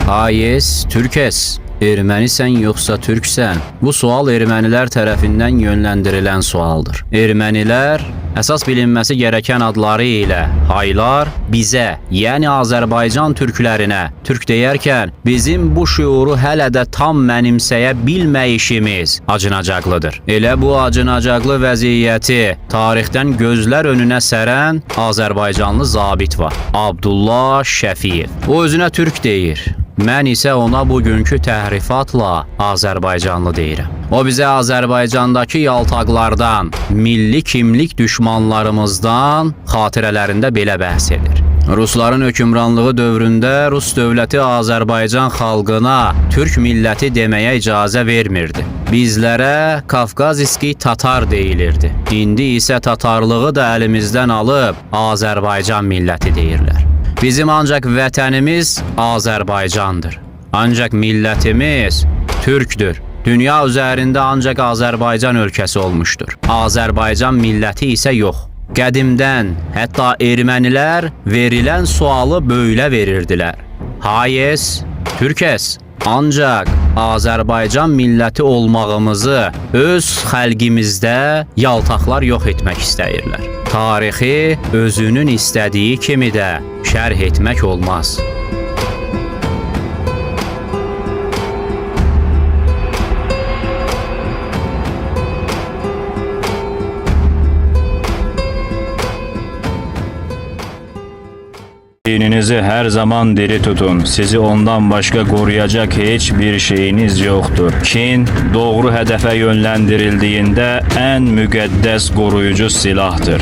Hayes, Türkes. Ermənisən yoxsa türksən? Bu sual ermənilər tərəfindən yönləndirilən sualdır. Ermənilər əsas bilinməsi gerəkən adları ilə haylar bizə, yəni Azərbaycan türklərinə türk deyərkən bizim bu şüuru hələ də tam mənimsəyə bilməyişimiz acınacaqlıdır. Elə bu acınacaqlı vəziyyəti tarixdən gözlər önünə sərən Azərbaycanlı zabit var. Abdullah Şəfiyev. O özünə türk deyir. Mən isə ona bugünkü təhrifatla Azərbaycanlı deyirəm. O bizə Azərbaycandakı yaltaqlardan, milli kimlik düşmanlarımızdan xatirələrində belə bəhs edir. Rusların hökmranlığı dövründə Rus dövləti Azərbaycan xalqına türk milləti deməyə icazə vermirdi. Bizlərə Kafkaziski Tatar deyilirdi. İndi isə tatarlığı da əlimizdən alıb Azərbaycan milləti deyirlər. Bizim ancaq vətənimiz Azərbaycandır. Ancaq millətimiz türkdür. Dünya üzərində ancaq Azərbaycan ölkəsi olmuşdur. Azərbaycan milləti isə yox. Qədimdən, hətta ermənilər verilən sualı böylə verirdilər. Hayes, Türkes. Ancaq Azərbaycan milləti olmağımızı öz xalqimizdə yaltaqlar yox etmək istəyirlər. Tarixi özünün istədiyi kimi də şərh etmək olmaz. Dininizi her zaman diri tutun. Sizi ondan başka koruyacak hiçbir şeyiniz yoktur. Kin doğru hedefe yönlendirildiğinde en müqəddəs koruyucu silahdır.